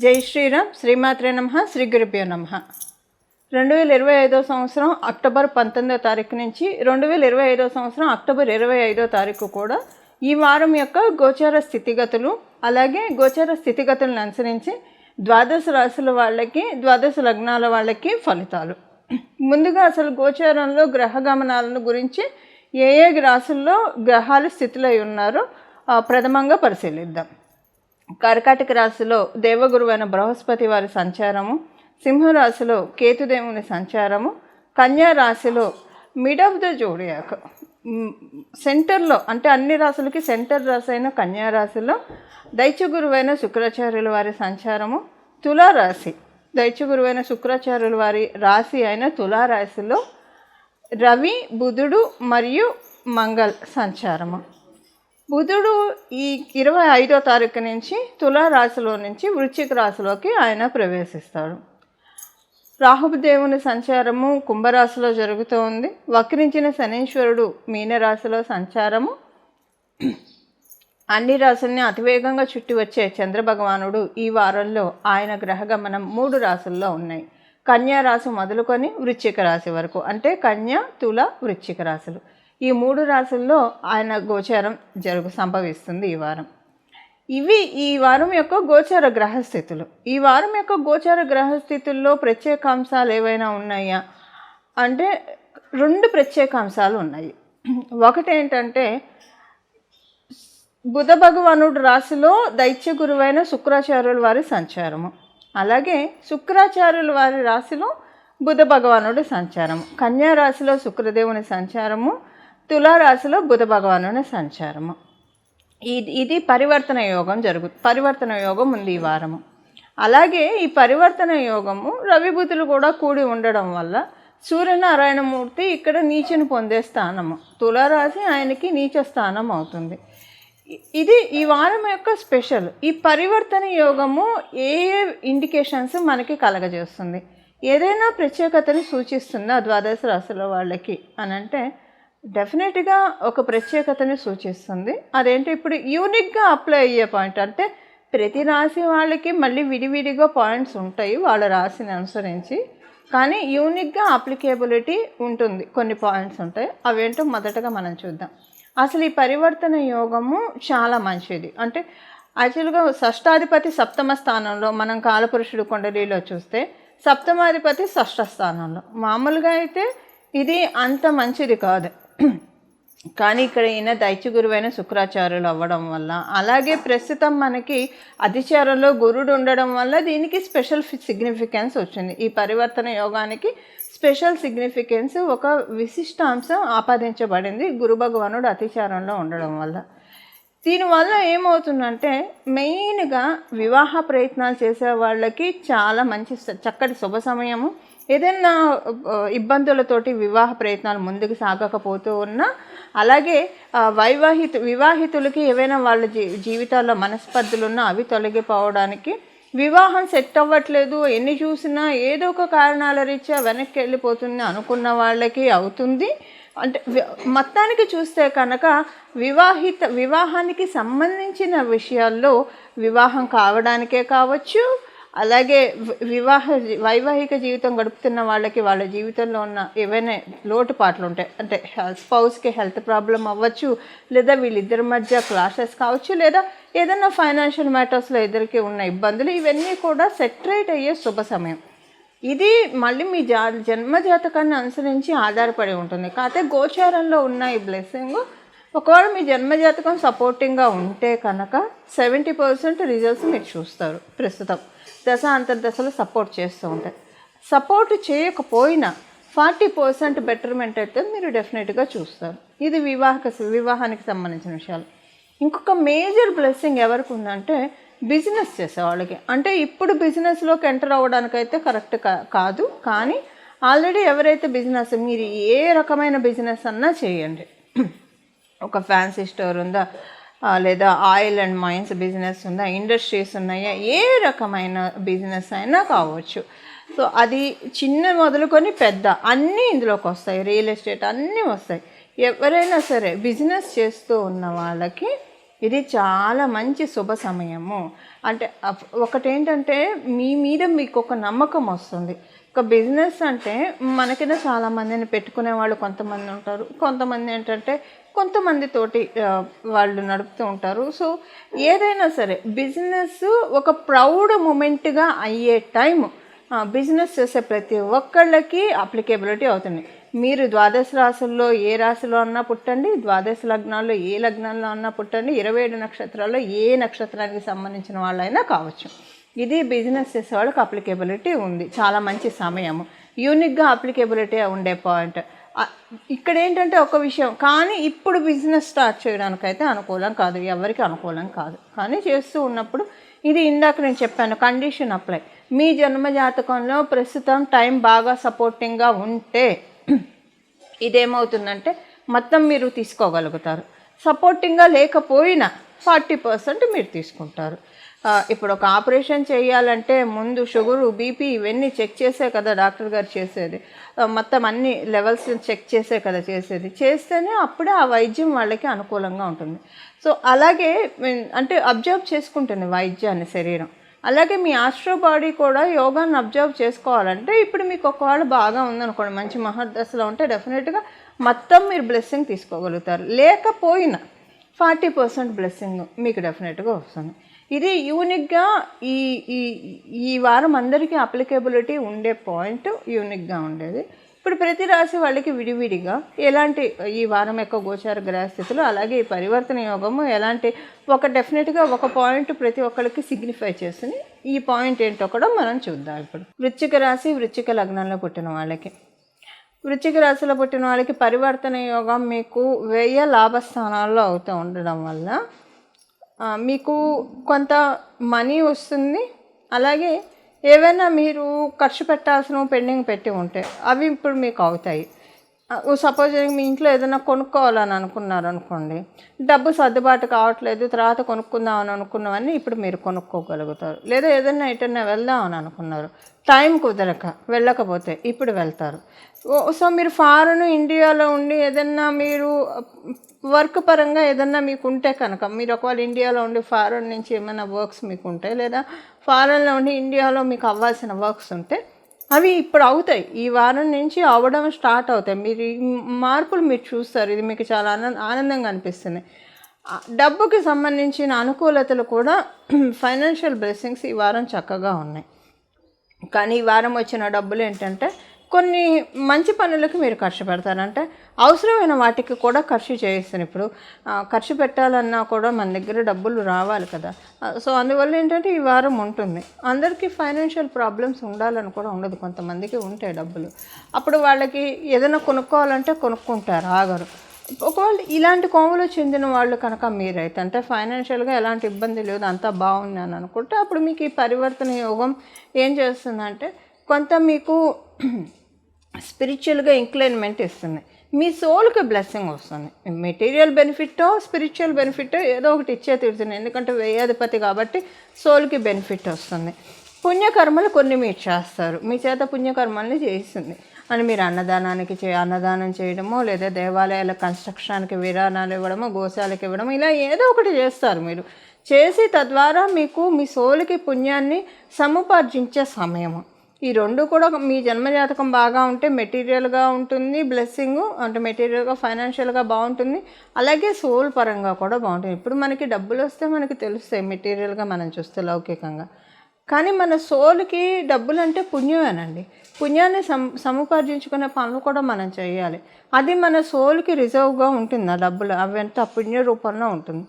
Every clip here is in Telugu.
జై శ్రీరామ్. శ్రీమాత్రే నమః. శ్రీ గురుభ్యో నమః. 2025 సంవత్సరం అక్టోబర్ 19వ తారీఖు నుంచి 2025 సంవత్సరం అక్టోబర్ 25వ తారీఖు కూడా ఈ వారం యొక్క గోచార స్థితిగతులు, అలాగే గోచార స్థితిగతులను అనుసరించి ద్వాదశ రాశుల వాళ్ళకి, ద్వాదశ లగ్నాల వాళ్ళకి ఫలితాలు. ముందుగా అసలు గోచారంలో గ్రహ గమనాలను గురించి ఏ ఏ రాశుల్లో గ్రహాలు స్థితిలో ఉన్నారో ప్రథమంగా పరిశీలిద్దాం. కర్కాటక రాశిలో దేవగురువైన బృహస్పతి వారి సంచారము, సింహరాశిలో కేతుదేవుని సంచారము, కన్యా రాశిలో మిడ్ ఆఫ్ ద జోడియాక్ సెంటర్లో, అంటే అన్ని రాశులకి సెంటర్ రాశి అయిన కన్యా రాశిలో దైత్యగురువైన శుక్రాచార్యుల వారి సంచారము, తులారాశి దైత్యగురువైన శుక్రాచార్యుల వారి రాశి అయిన తులారాశిలో రవి, బుధుడు మరియు మంగళ సంచారము. బుధుడు ఈ 25వ తారీఖు నుంచి తులారాశిలో నుంచి వృశ్చిక రాశిలోకి ఆయన ప్రవేశిస్తాడు. రాహుదేవుని సంచారము కుంభరాశిలో జరుగుతూ ఉంది. వక్రించిన శనీశ్వరుడు మీనరాశిలో సంచారము. అన్ని రాశుల్ని అతివేగంగా చుట్టి వచ్చే చంద్రభగవానుడు ఈ వారంలో ఆయన గ్రహగమనం 3 రాశుల్లో ఉన్నాయి. కన్యా రాశి మొదలుకొని వృశ్చిక రాశి వరకు, అంటే కన్యా, తుల, వృశ్చిక రాశులు, ఈ 3 రాశుల్లో ఆయన గోచారం సంభవిస్తుంది ఈ వారం. ఇవి ఈ వారం యొక్క గోచార గ్రహస్థితులు. ఈ వారం యొక్క గోచార గ్రహస్థితుల్లో ప్రత్యేక అంశాలు ఏవైనా ఉన్నాయా అంటే 2 ప్రత్యేక అంశాలు ఉన్నాయి. ఒకటి ఏంటంటే బుధ భగవానుడు రాశిలో దైత్య గురువైన శుక్రాచార్యుల వారి సంచారము, అలాగే శుక్రాచార్యుల వారి రాశిలో బుధ భగవానుడి సంచారము. కన్యా రాశిలో శుక్రదేవుని సంచారము, తులారాశిలో బుధ భగవానుని సంచారము. ఇది పరివర్తన యోగం పరివర్తన యోగం ఉంది ఈ వారము. అలాగే ఈ పరివర్తన యోగము రవి బుధులు కూడా కూడి ఉండడం వల్ల సూర్యనారాయణమూర్తి ఇక్కడ నీచను పొందే స్థానము, తులారాశి ఆయనకి నీచ స్థానం అవుతుంది. ఇది ఈ వారం యొక్క స్పెషల్. ఈ పరివర్తన యోగము ఏ ఇండికేషన్స్ మనకి కలగజేస్తుంది, ఏదైనా ప్రత్యేకతని సూచిస్తుందా ద్వాదశ రాశుల వాళ్ళకి అని అంటే డెఫినెట్గా ఒక ప్రత్యేకతని సూచిస్తుంది. అదేంటి, ఇప్పుడు యూనిక్గా అప్లై అయ్యే పాయింట్, అంటే ప్రతి రాశి వాళ్ళకి మళ్ళీ విడివిడిగా పాయింట్స్ ఉంటాయి వాళ్ళ రాశిని అనుసరించి, కానీ యూనిక్గా అప్లికేబిలిటీ ఉంటుంది, కొన్ని పాయింట్స్ ఉంటాయి. అవేంటో మొదటగా మనం చూద్దాం. అసలు ఈ పరివర్తన యోగము చాలా మంచిది. అంటే యాక్చువల్గా షష్టాధిపతి సప్తమ స్థానంలో, మనం కాలపురుషుడు కుండలిలో చూస్తే సప్తమాధిపతి షష్ఠ స్థానంలో. మామూలుగా అయితే ఇది అంత మంచిది కాదు, కానీ ఇక్కడ ఈయన దైత్య గురువైన శుక్రాచార్యులు అవ్వడం వల్ల, అలాగే ప్రస్తుతం మనకి అధిచారంలో గురుడు ఉండడం వల్ల దీనికి స్పెషల్ సిగ్నిఫికెన్స్ వచ్చింది. ఈ పరివర్తన యోగానికి స్పెషల్ సిగ్నిఫికెన్స్, ఒక విశిష్ట అంశం ఆపాదించబడింది గురు భగవానుడు అతిచారంలో ఉండడం వల్ల. దీనివల్ల ఏమవుతుందంటే మెయిన్గా వివాహ ప్రయత్నాలు చేసే వాళ్ళకి చాలా మంచి చక్కటి శుభ సమయము. ఏదైనా ఇబ్బందులతోటి వివాహ ప్రయత్నాలు ముందుకు సాగకపోతూ ఉన్నా, అలాగే వివాహితులకి ఏవైనా వాళ్ళ జీవితాల్లో మనస్పర్ధలు ఉన్నా అవి తొలగిపోవడానికి, వివాహం సెట్ అవ్వట్లేదు, ఎన్ని చూసినా ఏదో ఒక కారణాల రీత్యా వెనక్కి వెళ్ళిపోతుంది అనుకున్న వాళ్ళకి అవుతుంది. అంటే మొత్తానికి చూస్తే కనుక వివాహానికి సంబంధించిన విషయాల్లో వివాహం కావడానికే కావచ్చు, అలాగే వైవాహిక జీవితం గడుపుతున్న వాళ్ళకి వాళ్ళ జీవితంలో ఉన్న ఏవైనా లోటుపాట్లు ఉంటాయి, అంటే స్పౌస్కి హెల్త్ ప్రాబ్లం అవ్వచ్చు, లేదా వీళ్ళిద్దరి మధ్య క్లాషెస్ కావచ్చు, లేదా ఏదైనా ఫైనాన్షియల్ మ్యాటర్స్లో ఇద్దరికి ఉన్న ఇబ్బందులు, ఇవన్నీ కూడా సెటరేట్ అయ్యే శుభ సమయం. ఇది మళ్ళీ మీ జన్మజాతకాన్ని అనుసరించి ఆధారపడి ఉంటుంది. కాకపోతే గోచారంలో ఉన్న ఈ బ్లెస్సింగ్, ఒకవేళ మీ జన్మజాతకం సపోర్టింగ్గా ఉంటే కనుక 70% రిజల్ట్స్ మీరు చూస్తారు. ప్రస్తుతం దశ అంతర్దశలు సపోర్ట్ చేస్తూ ఉంటాయి. సపోర్ట్ చేయకపోయినా 40% బెటర్మెంట్ అయితే మీరు డెఫినెట్గా చూస్తారు. ఇది వివాహానికి సంబంధించిన విషయాలు. ఇంకొక మేజర్ బ్లెస్సింగ్ ఎవరికి ఉందంటే బిజినెస్ చేసేవాళ్ళకి. అంటే ఇప్పుడు బిజినెస్లోకి ఎంటర్ అవ్వడానికైతే కరెక్ట్ కాదు, కానీ ఆల్రెడీ ఎవరైతే బిజినెస్, మీరు ఏ రకమైన బిజినెస్ అన్నా చేయండి, ఒక ఫ్యాన్సీ స్టోర్ ఉందా, లేదా ఆయిల్ అండ్ మైన్స్ బిజినెస్ ఉందా, ఇండస్ట్రీస్ ఉన్నాయా, ఏ రకమైన బిజినెస్ అయినా కావచ్చు. సో అది చిన్న మొదలుకొని పెద్ద అన్నీ ఇందులోకి వస్తాయి, రియల్ ఎస్టేట్ అన్నీ వస్తాయి. ఎవరైనా సరే బిజినెస్ చేస్తూ ఉన్న వాళ్ళకి ఇది చాలా మంచి శుభ సమయము. అంటే ఒకటేంటంటే మీ మీద మీకు ఒక నమ్మకం వస్తుంది. ఒక బిజినెస్ అంటే మనకిన చాలామందిని పెట్టుకునే వాళ్ళు కొంతమంది ఉంటారు. కొంతమంది ఏంటంటే కొంతమందితోటి వాళ్ళు నడుపుతూ ఉంటారు. సో ఏదైనా సరే బిజినెస్ ఒక ప్రౌడ్ మూమెంట్గా అయ్యే టైం బిజినెస్ చేసే ప్రతి ఒక్కళ్ళకి అప్లికేబిలిటీ అవుతుంది. మీరు ద్వాదశ రాశుల్లో ఏ రాశిలో అన్నా పుట్టండి, ద్వాదశ లగ్నాల్లో ఏ లగ్నాల్లో అన్నా పుట్టండి, 27 నక్షత్రాల్లో ఏ నక్షత్రానికి సంబంధించిన వాళ్ళైనా కావచ్చు. ఇది బిజినెస్ చేసే వాళ్ళకి అప్లికేబిలిటీ ఉంది. చాలా మంచి సమయము, యూనిక్గా అప్లికేబిలిటీ ఉండే పాయింట్. ఇక్కడ ఏంటంటే ఒక విషయం, కానీ ఇప్పుడు బిజినెస్ స్టార్ట్ చేయడానికైతే అనుకూలం కాదు, ఎవరికి అనుకూలం కాదు. కానీ చేస్తూ ఉన్నప్పుడు ఇది ఇందాక నేను చెప్పాను, కండిషన్ అప్లై. మీ జన్మ జాతకంలో ప్రస్తుతం టైం బాగా సపోర్టింగ్గా ఉంటే ఇదేమవుతుందంటే మొత్తం మీరు తీసుకోగలుగుతారు. సపోర్టింగ్గా లేకపోయినా 40% మీరు తీసుకుంటారు. ఇప్పుడు ఒక ఆపరేషన్ చేయాలంటే ముందు షుగరు, బీపీ ఇవన్నీ చెక్ చేసే కదా డాక్టర్ గారు చేసేది. మొత్తం అన్ని లెవెల్స్ చెక్ చేసే కదా చేసేది. చేస్తేనే అప్పుడే ఆ వైద్యం వాళ్ళకి అనుకూలంగా ఉంటుంది. సో అలాగే అంటే అబ్జర్వ్ చేసుకుంటుంది వైద్యాన్ని శరీరం. అలాగే మీ ఆస్ట్రో బాడీ కూడా యోగాన్ని అబ్జర్వ్ చేసుకోవాలంటే ఇప్పుడు మీకు ఒకవేళ బాగా ఉందనుకోండి, మంచి మహర్దశలో ఉంటే డెఫినెట్గా మొత్తం మీరు బ్లెస్సింగ్ తీసుకోగలుగుతారు. లేకపోయినా 40% బ్లెస్సింగ్ మీకు డెఫినెట్గా వస్తుంది. ఇది యూనిక్గా ఈ ఈ ఈ వారం అందరికీ అప్లికేబిలిటీ ఉండే పాయింట్ యూనిక్గా ఉండేది. ఇప్పుడు ప్రతి రాశి వాళ్ళకి విడివిడిగా ఎలాంటి ఈ వారం యొక్క గోచార గ్రహస్థితులు, అలాగే ఈ పరివర్తన యోగము ఎలాంటి ఒక డెఫినెట్గా ఒక పాయింట్ ప్రతి ఒక్కరికి సిగ్నిఫై చేస్తుంది. ఈ పాయింట్ ఏంటో కూడా మనం చూద్దాం. ఇప్పుడు వృశ్చిక రాశి, వృశ్చిక లగ్నంలో పుట్టిన వాళ్ళకి, వృశ్చిక రాశిలో పుట్టిన వాళ్ళకి పరివర్తన యోగం మీకు వ్యయ లాభస్థానాల్లో అవుతూ ఉండడం వల్ల మీకు కొంత మనీ వస్తుంది. అలాగే ఏవైనా మీరు ఖర్చు పెట్టాల్సిన పెండింగ్ పెట్టి ఉంటే అవి ఇప్పుడు మీకు అవుతాయి. సపోజ్ మీ ఇంట్లో ఏదైనా కొనుక్కోవాలని అనుకున్నారు అనుకోండి, డబ్బు సర్దుబాటు కావట్లేదు, తర్వాత కొనుక్కుందామని అనుకున్నవన్నీ ఇప్పుడు మీరు కొనుక్కోగలుగుతారు. లేదా ఏదైనా ఎటన్నా వెళ్దామని అనుకున్నారు, టైం కుదరక వెళ్ళకపోతే ఇప్పుడు వెళ్తారు. సో మీరు ఫారెన్ ఇండియాలో ఉండి ఏదన్నా మీరు వర్క్ పరంగా ఏదన్నా మీకు ఉంటే కనుక, మీరు ఒకవేళ ఇండియాలో ఉండి ఫారెన్ నుంచి ఏమైనా వర్క్స్ మీకు ఉంటాయి, లేదా ఫారెన్లో ఉండి ఇండియాలో మీకు అవ్వాల్సిన వర్క్స్ ఉంటే అవి ఇప్పుడు అవుతాయి. ఈ వారం నుంచి అవ్వడం స్టార్ట్ అవుతాయి. మీరు మార్పులు మీరు చూస్తారు. ఇది మీకు చాలా ఆనందంగా అనిపిస్తుంది. డబ్బుకి సంబంధించిన అనుకూలతలు కూడా ఫైనాన్షియల్ బ్లెస్సింగ్స్ ఈ వారం చక్కగా ఉన్నాయి. కానీ ఈ వారం వచ్చిన డబ్బులు ఏంటంటే కొన్ని మంచి పనులకు మీరు ఖర్చు పెడతారంటే అవసరమైన వాటికి కూడా ఖర్చు చేయిస్తాను. ఇప్పుడు ఖర్చు పెట్టాలన్నా కూడా మన దగ్గర డబ్బులు రావాలి కదా. సో అందువల్ల ఏంటంటే ఈ వారం ఉంటుంది. అందరికీ ఫైనాన్షియల్ ప్రాబ్లమ్స్ ఉండాలని కూడా ఉండదు, కొంతమందికి ఉంటాయి డబ్బులు. అప్పుడు వాళ్ళకి ఏదైనా కొనుక్కోవాలంటే కొనుక్కుంటారు, ఆగరు. ఒకవేళ ఇలాంటి కోవలో చెందిన వాళ్ళు కనుక మీరైతే అంటే ఫైనాన్షియల్గా ఎలాంటి ఇబ్బంది లేదు, అంతా బాగుంది అని అనుకుంటే అప్పుడు మీకు ఈ పరివర్తన యోగం ఏం చేస్తుందంటే కొంత మీకు స్పిరిచువల్గా ఇంక్లైన్మెంట్ ఇస్తుంది. మీ సోల్కి బ్లెస్సింగ్ వస్తుంది. మెటీరియల్ బెనిఫిట్టో స్పిరిచువల్ బెనిఫిట్టో ఏదో ఒకటి ఇచ్చే తీరుతుంది. ఎందుకంటే వ్యయాధిపతి కాబట్టి సోల్కి బెనిఫిట్ వస్తుంది. పుణ్యకర్మలు కొన్ని మీరు చేస్తారు, మీ చేత పుణ్యకర్మల్ని చేయిస్తుంది. అని మీరు అన్నదానం చేయడమో, లేదా దేవాలయాల కన్స్ట్రక్షన్కి విరాళాలు ఇవ్వడమో, గోశాలకు ఇవ్వడమో, ఇలా ఏదో ఒకటి చేస్తారు మీరు. చేసి తద్వారా మీకు మీ సోలుకి పుణ్యాన్ని సముపార్జించే సమయము. ఈ రెండు కూడా మీ జన్మజాతకం బాగా ఉంటే మెటీరియల్గా ఉంటుంది బ్లెస్సింగ్, అంటే మెటీరియల్గా ఫైనాన్షియల్గా బాగుంటుంది, అలాగే సోల్ పరంగా కూడా బాగుంటుంది. ఇప్పుడు మనకి డబ్బులు వస్తే మనకి తెలుస్తాయి మెటీరియల్గా మనం చూస్తే లౌకికంగా. కానీ మన సోల్కి డబ్బులు అంటే పుణ్యమేనండి. పుణ్యాన్ని సముపార్జించుకునే పనులు కూడా మనం చేయాలి. అది మన సోల్కి రిజర్వ్గా ఉంటుంది. ఆ డబ్బులు అవంతా పుణ్య రూపంలో ఉంటుంది.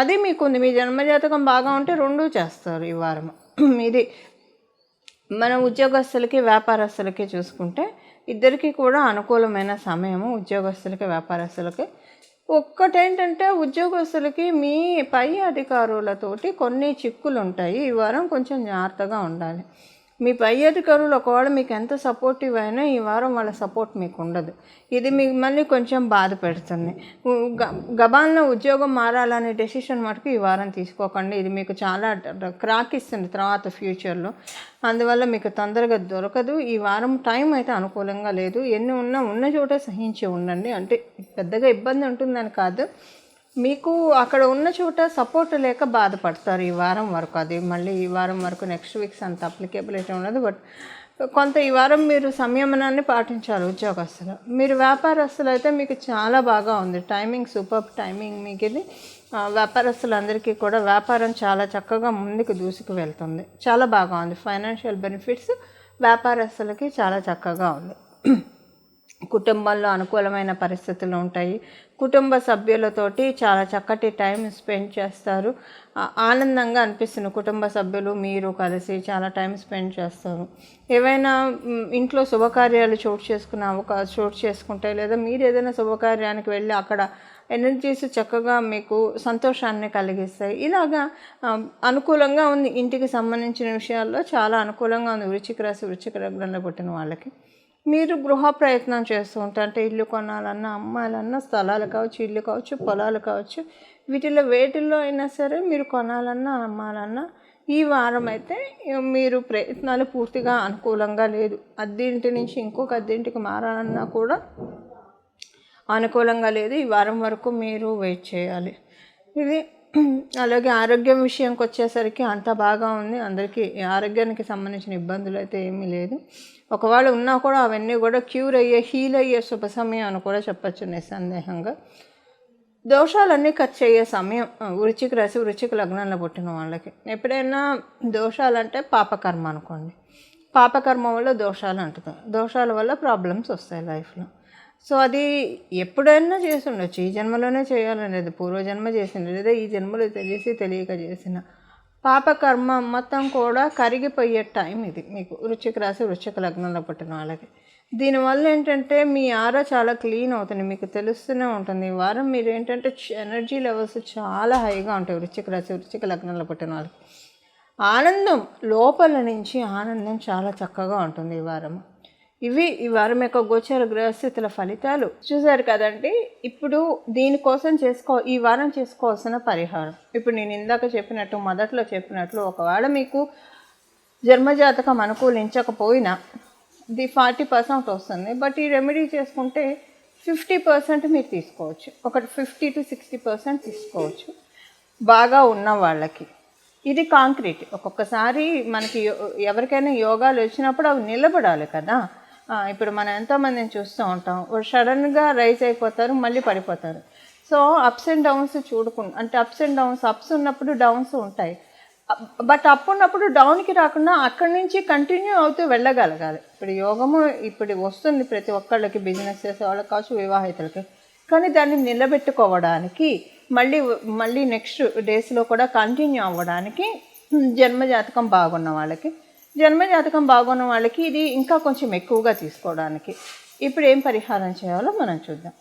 అది మీకుంది. మీ జన్మజాతకం బాగా ఉంటే రెండూ చేస్తారు ఈ వారం. ఇది మన ఉద్యోగస్తులకి వ్యాపారస్తులకి చూసుకుంటే ఇద్దరికి కూడా అనుకూలమైన సమయము. ఉద్యోగస్తులకి వ్యాపారస్తులకి ఒక్కటేంటంటే ఉద్యోగస్తులకి మీ పై అధికారులతోటి కొన్ని చిక్కులు ఉంటాయి. ఈ వారం కొంచెం జాగ్రత్తగా ఉండాలి. మీ పై అధికారులు ఒకవేళ మీకు ఎంత సపోర్టివ్ అయినా ఈ వారం వాళ్ళ సపోర్ట్ మీకు ఉండదు. ఇది మిమ్మల్ని కొంచెం బాధ పెడుతుంది. గబాల్లో ఉద్యోగం మారాలనే డెసిషన్ మటుకు ఈ వారం తీసుకోకండి. ఇది మీకు చాలా క్రాక్ ఇస్తుంది తర్వాత ఫ్యూచర్లో. అందువల్ల మీకు తొందరగా దొరకదు. ఈ వారం టైం అయితే అనుకూలంగా లేదు. ఎన్ని ఉన్నా ఉన్న చోటే సహించి ఉండండి. అంటే పెద్దగా ఇబ్బంది ఉంటుందని కాదు, మీకు అక్కడ ఉన్న చోట సపోర్ట్ లేక బాధపడతారు ఈ వారం వరకు. అది మళ్ళీ ఈ వారం వరకు నెక్స్ట్ వీక్స్ అంత అప్లికేబిలిటీ ఉండదు. బట్ కొంత ఈ వారం మీరు సంయమనాన్ని పాటించాలి ఉద్యోగస్తులు. మీరు వ్యాపారస్తులు అయితే మీకు చాలా బాగా ఉంది, టైమింగ్ సూపర్ టైమింగ్ మీకు ఇది. వ్యాపారస్తులందరికీ కూడా వ్యాపారం చాలా చక్కగా ముందుకు దూసుకు వెళ్తుంది, చాలా బాగా ఉంది. ఫైనాన్షియల్ బెనిఫిట్స్ వ్యాపారస్తులకి చాలా చక్కగా ఉంది. కుటుంబంలో అనుకూలమైన పరిస్థితులు ఉంటాయి. కుటుంబ సభ్యులతోటి చాలా చక్కటి టైం స్పెండ్ చేస్తారు. ఆనందంగా అనిపిస్తుంది. కుటుంబ సభ్యులు మీరు కలిసి చాలా టైం స్పెండ్ చేస్తారు. ఏవైనా ఇంట్లో శుభకార్యాలు చోటు చేసుకుంటే, లేదా మీరు ఏదైనా శుభకార్యానికి వెళ్ళి అక్కడ ఎనర్జీస్ చక్కగా మీకు సంతోషాన్ని కలిగిస్తాయి. ఇలాగా అనుకూలంగా ఉంది. ఇంటికి సంబంధించిన విషయాల్లో చాలా అనుకూలంగా ఉంది వృశ్చిక రాశి వృశ్చిక లగ్నంలో పుట్టిన వాళ్ళకి. మీరు గృహ ప్రయత్నం చేస్తూ ఉంటారు. అంటే ఇల్లు కొనాలన్నా, అమ్మాలన్నా, స్థలాలు కావచ్చు, ఇల్లు కావచ్చు, పొలాలు కావచ్చు, వేటిల్లో అయినా సరే మీరు కొనాలన్నా అమ్మాలన్నా ఈ వారం అయితే మీరు ప్రయత్నాలు పూర్తిగా అనుకూలంగా లేదు. అద్దెంటి నుంచి ఇంకొక అద్దెంటికి మారాలన్నా కూడా అనుకూలంగా లేదు. ఈ వారం వరకు మీరు వెయిట్ చేయాలి. ఇది అలాగే ఆరోగ్యం విషయానికి వచ్చేసరికి అంత బాగా ఉంది. అందరికీ ఆరోగ్యానికి సంబంధించిన ఇబ్బందులు అయితే ఏమీ లేదు. ఒకవేళ ఉన్నా కూడా అవన్నీ కూడా హీల్ అయ్యే శుభ సమయం అని కూడా చెప్పచ్చు నిస్సందేహంగా. దోషాలన్నీ ఖర్చు అయ్యే సమయం వృశ్చిక రాశి వృశ్చిక లగ్నంలో పుట్టిన వాళ్ళకి. ఎప్పుడైనా దోషాలంటే పాపకర్మ అనుకోండి, పాపకర్మ వల్ల దోషాలు అంటుతాయి. దోషాల వల్ల ప్రాబ్లమ్స్ వస్తాయి లైఫ్లో. సో అది ఎప్పుడైనా చేసి ఉండొచ్చు, ఈ జన్మలోనే చేయాలనేది పూర్వజన్మ చేసింది, లేదా ఈ జన్మలో తెలియక చేసిన పాపకర్మ మొత్తం కూడా కరిగిపోయే టైం ఇది మీకు వృశ్చిక రాశి వృశ్చిక లగ్నంలో పుట్టిన వాళ్ళకి. దీనివల్ల ఏంటంటే మీ ఆరా చాలా క్లీన్ అవుతుంది, మీకు తెలుస్తూనే ఉంటుంది. ఈ వారం మీరు ఏంటంటే ఎనర్జీ లెవెల్స్ చాలా హైగా ఉంటాయి వృశ్చిక రాశి వృశ్చిక లగ్నంలో పుట్టిన వాళ్ళకి. ఆనందం లోపల నుంచి ఆనందం చాలా చక్కగా ఉంటుంది ఈ వారం. ఇవి ఈ వారం యొక్క గోచర గ్రహస్థితుల ఫలితాలు చూశారు కదండి. ఇప్పుడు దీనికోసం ఈ వారం చేసుకోవాల్సిన పరిహారం ఇప్పుడు నేను ఇందాక మొదట్లో చెప్పినట్లు ఒకవేళ మీకు జన్మజాతకం అనుకూలించకపోయినా 40% వస్తుంది. బట్ ఈ రెమెడీ చేసుకుంటే 50% మీరు తీసుకోవచ్చు. ఒక 50 to 60% తీసుకోవచ్చు బాగా ఉన్న వాళ్ళకి. ఇది కాంక్రీట్. ఒక్కొక్కసారి మనకి ఎవరికైనా యోగాలు వచ్చినప్పుడు అవి నిలబడాలి కదా. ఇప్పుడు మనం ఎంతోమందిని చూస్తూ ఉంటాం, సడన్గా రైజ్ అయిపోతారు, మళ్ళీ పడిపోతారు. సో అప్స్ అండ్ డౌన్స్ చూడకుండా, అంటే అప్స్ ఉన్నప్పుడు డౌన్స్ ఉంటాయి. బట్ అప్ ఉన్నప్పుడు డౌన్కి రాకుండా అక్కడి నుంచి కంటిన్యూ అవుతూ వెళ్ళగలగాలి. ఇప్పుడు యోగము ఇప్పుడు వస్తుంది ప్రతి ఒక్కళ్ళకి, బిజినెస్ చేసే వాళ్ళకి కావచ్చు, వివాహితులకి. కానీ దాన్ని నిలబెట్టుకోవడానికి మళ్ళీ నెక్స్ట్ డేస్లో కూడా కంటిన్యూ అవ్వడానికి జన్మజాతకం బాగున్న వాళ్ళకి ఇది ఇంకా కొంచెం ఎక్కువగా తీసుకోవడానికి ఇప్పుడు ఏం పరిహారం చేయాలో మనం చూద్దాం.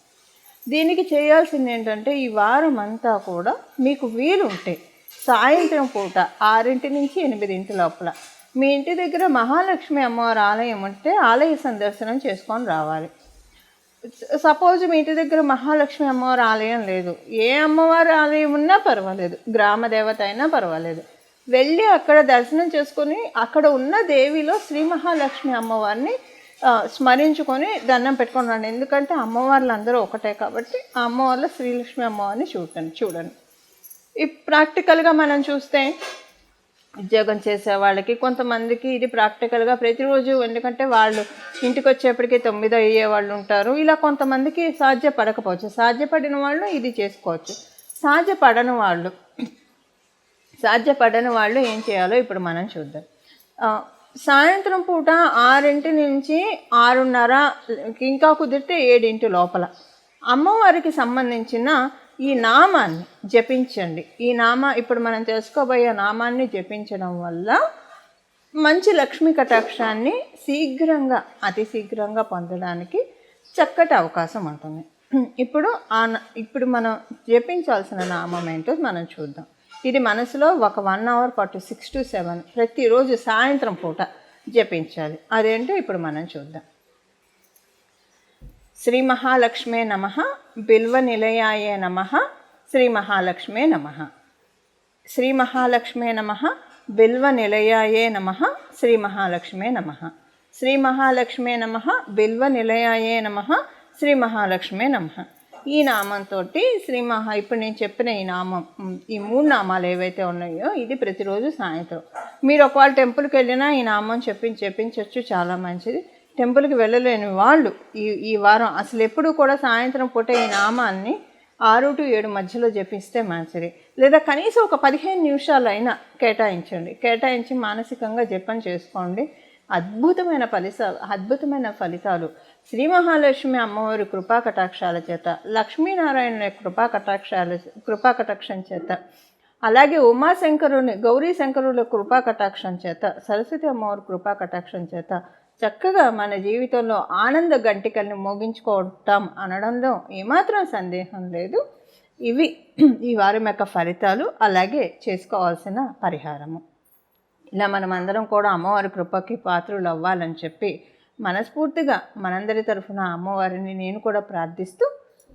దీనికి చేయాల్సింది ఏంటంటే ఈ వారం అంతా కూడా మీకు వీలుంటే సాయంత్రం పూట 6 నుంచి 8 లోపల మీ ఇంటి దగ్గర మహాలక్ష్మి అమ్మవారి ఆలయం ఉంటే ఆలయ సందర్శనం చేసుకొని రావాలి. సపోజ్ మీ ఇంటి దగ్గర మహాలక్ష్మి అమ్మవారి ఆలయం లేదు, ఏ అమ్మవారి ఆలయం ఉన్నా పర్వాలేదు, గ్రామ దేవత అయినా పర్వాలేదు, వెళ్ళి అక్కడ దర్శనం చేసుకొని అక్కడ ఉన్న దేవిలో శ్రీ మహాలక్ష్మి అమ్మవారిని స్మరించుకొని దండం పెట్టుకొని రండి. ఎందుకంటే అమ్మవార్లు అందరూ ఒకటే కాబట్టి ఆ అమ్మవార్లో శ్రీలక్ష్మి అమ్మవారిని చూడండి. ఈ ప్రాక్టికల్గా మనం చూస్తే ఉద్యోగం చేసే వాళ్ళకి కొంతమందికి ఇది ప్రాక్టికల్గా ప్రతిరోజు, ఎందుకంటే వాళ్ళు ఇంటికి వచ్చేప్పటికీ 9 అయ్యే వాళ్ళు ఉంటారు. ఇలా కొంతమందికి సాధ్యపడకపోవచ్చు. సాధ్యపడిన వాళ్ళు ఇది చేసుకోవచ్చు. సాధ్యపడని వాళ్ళు ఏం చేయాలో ఇప్పుడు మనం చూద్దాం. సాయంత్రం పూట 6 నుంచి 6:30, ఇంకా కుదిరితే 7 లోపల అమ్మవారికి సంబంధించిన ఈ నామాన్ని జపించండి. ఇప్పుడు మనం తెలుసుకోబోయే నామాన్ని జపించడం వల్ల మంచి లక్ష్మీ కటాక్షాన్ని అతి శీఘ్రంగా పొందడానికి చక్కటి అవకాశం ఉంటుంది. ఇప్పుడు మనం జపించాల్సిన నామం ఏంటో మనం చూద్దాం. ఇది మనసులో ఒక 1 అవర్ పాటు 6 to 7 ప్రతిరోజు సాయంత్రం పూట జపించాలి. అదేంటో ఇప్పుడు మనం చూద్దాం. శ్రీ మహాలక్ష్మే నమః, బిల్వ నిలయాయే నమః, శ్రీ మహాలక్ష్మే నమః. శ్రీ మహాలక్ష్మే నమః, బిల్వ నిలయాయే నమః, శ్రీ మహాలక్ష్మే నమః. శ్రీ మహాలక్ష్మే నమః, బిల్వ నిలయాయే నమః, శ్రీ మహాలక్ష్మే నమః. ఈ నామంతో ఇప్పుడు నేను చెప్పిన ఈ నామం, ఈ 3 నామాలు ఏవైతే ఉన్నాయో ఇది ప్రతిరోజు సాయంత్రం మీరు ఒకవేళ టెంపుల్కి వెళ్ళినా ఈ నామం చెప్పించవచ్చు, చాలా మంచిది. టెంపుల్కి వెళ్ళలేని వాళ్ళు ఈ వారం అసలు ఎప్పుడు కూడా సాయంత్రం పూట ఈ నామాన్ని 6 to 7 మధ్యలో జపిస్తే మంచిది. లేదా కనీసం ఒక 15 నిమిషాలైనా కేటాయించి మానసికంగా జపం చేసుకోండి. అద్భుతమైన ఫలితాలు శ్రీ మహాలక్ష్మి అమ్మవారి కృపాకటాక్షాల చేత, లక్ష్మీనారాయణ కృపాకటాక్షం చేత, అలాగే ఉమాశంకరుని గౌరీ శంకరుల కృపాకటాక్షం చేత, సరస్వతి అమ్మవారి కృపాకటాక్షం చేత చక్కగా మన జీవితంలో ఆనంద గంటికల్ని మోగించుకోవటం అనడంలో ఏమాత్రం సందేహం లేదు. ఇవి ఈ వారం యొక్క ఫలితాలు, అలాగే చేసుకోవాల్సిన పరిహారము. ఇలా మనమందరం కూడా అమ్మవారి కృపకి పాత్రులు అవ్వాలని చెప్పి మనస్ఫూర్తిగా మనందరి తరఫున అమ్మవారిని నేను కూడా ప్రార్థిస్తూ